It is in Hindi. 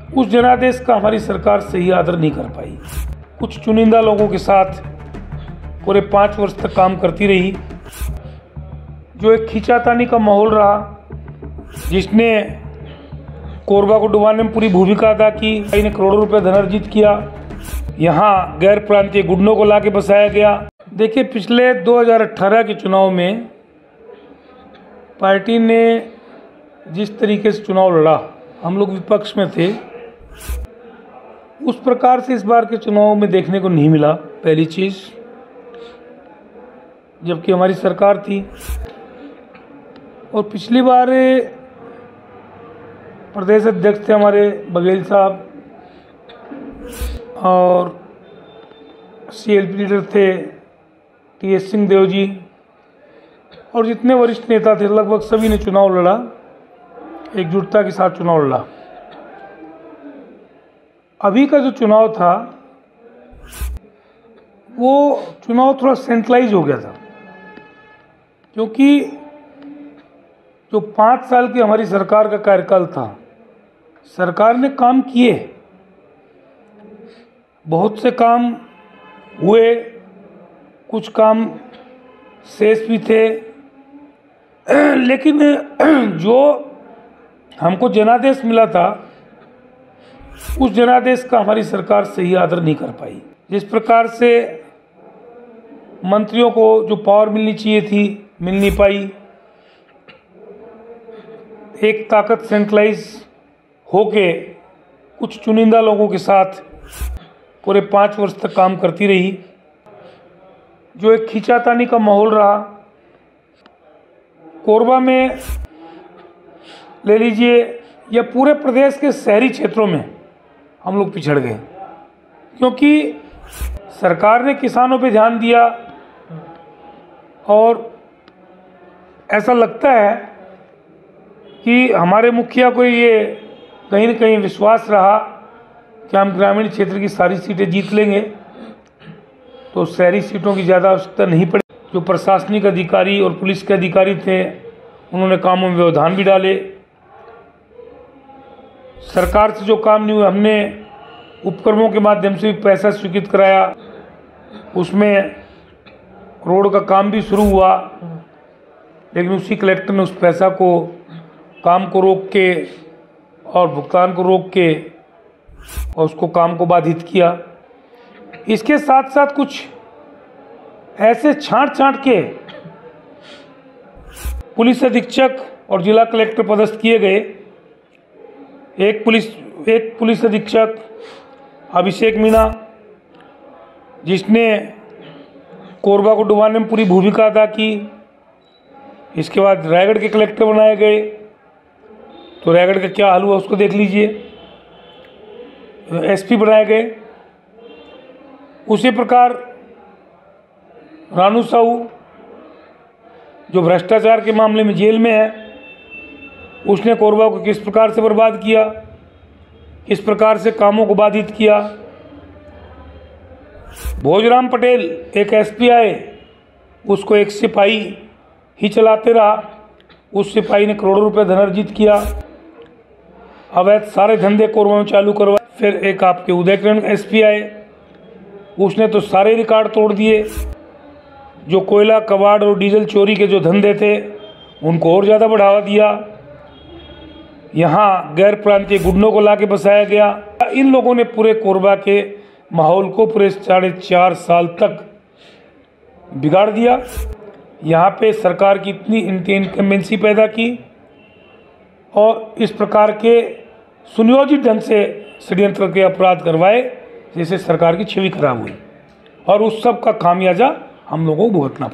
उस जनादेश का हमारी सरकार सही आदर नहीं कर पाई। कुछ चुनिंदा लोगों के साथ पूरे 5 वर्ष तक काम करती रही, जो एक खींचातानी का माहौल रहा, जिसने कोरबा को डुबाने में पूरी भूमिका अदा की। इन्हें करोड़ों रुपए धन अर्जित किया। यहाँ गैर प्रांतीय गुंडों को लाके बसाया गया। देखिए, पिछले 2018 के चुनाव में पार्टी ने जिस तरीके से चुनाव लड़ा, हम लोग विपक्ष में थे, उस प्रकार से इस बार के चुनाव में देखने को नहीं मिला। पहली चीज़, जबकि हमारी सरकार थी, और पिछली बार प्रदेश अध्यक्ष थे हमारे बघेल साहब, और CLP लीडर थे TS सिंहदेव जी, और जितने वरिष्ठ नेता थे लगभग सभी ने चुनाव लड़ा, एकजुटता के साथ चुनाव लड़ा। अभी का जो चुनाव था वो चुनाव थोड़ा सेंट्रलाइज हो गया था, क्योंकि जो 5 साल की हमारी सरकार का कार्यकाल था, सरकार ने काम किए, बहुत से काम हुए, कुछ काम शेष भी थे, लेकिन जो हमको जनादेश मिला था, उस जनादेश का हमारी सरकार सही आदर नहीं कर पाई। जिस प्रकार से मंत्रियों को जो पावर मिलनी चाहिए थी, मिल नहीं पाई। एक ताकत सेंट्रलाइज होके कुछ चुनिंदा लोगों के साथ पूरे 5 वर्ष तक काम करती रही, जो एक खींचातानी का माहौल रहा। कोरबा में ले लीजिए, या पूरे प्रदेश के शहरी क्षेत्रों में हम लोग पिछड़ गए, क्योंकि सरकार ने किसानों पे ध्यान दिया, और ऐसा लगता है कि हमारे मुखिया को ये कहीं न कहीं विश्वास रहा कि हम ग्रामीण क्षेत्र की सारी सीटें जीत लेंगे, तो शहरी सीटों की ज़्यादा आवश्यकता नहीं पड़ी। जो प्रशासनिक अधिकारी और पुलिस के अधिकारी थे, उन्होंने कामों में व्यवधान भी डाले। सरकार से जो काम नहीं हुआ, हमने उपक्रमों के माध्यम से भी पैसा स्वीकृत कराया, उसमें रोड का काम भी शुरू हुआ, लेकिन उसी कलेक्टर ने उस पैसा को, काम को रोक के और भुगतान को रोक के और उसको काम को बाधित किया। इसके साथ साथ कुछ ऐसे छांट के पुलिस अधीक्षक और जिला कलेक्टर पदस्थ किए गए। एक पुलिस अधीक्षक अभिषेक मीणा, जिसने कोरबा को डुबाने में पूरी भूमिका अदा की। इसके बाद रायगढ़ के कलेक्टर बनाए गए, तो रायगढ़ का क्या हाल हुआ उसको देख लीजिए। SP बनाए गए। उसी प्रकार रानू साहू, जो भ्रष्टाचार के मामले में जेल में है, उसने कोरबा को किस प्रकार से बर्बाद किया, किस प्रकार से कामों को बाधित किया। भोजराम पटेल एक SP आए, उसको एक सिपाही ही चलाते रहा, उस सिपाही ने करोड़ों रुपए धन अर्जित किया, अवैध सारे धंधे कोरबा में चालू करवाए। फिर एक आपके उदय किरण SP आए, उसने तो सारे रिकॉर्ड तोड़ दिए। जो कोयला, कबाड़ और डीजल चोरी के जो धंधे थे, उनको और ज़्यादा बढ़ावा दिया। यहाँ गैर प्रांतीय गुंडों को लाके बसाया गया। इन लोगों ने पूरे कोरबा के माहौल को पूरे 4.5 साल तक बिगाड़ दिया। यहाँ पे सरकार की इतनी इनकम्बेंसी पैदा की, और इस प्रकार के सुनियोजित ढंग से षड्यंत्र के अपराध करवाए, जिससे सरकार की छवि खराब हुई, और उस सब का खामियाजा हम लोगों को भुगतना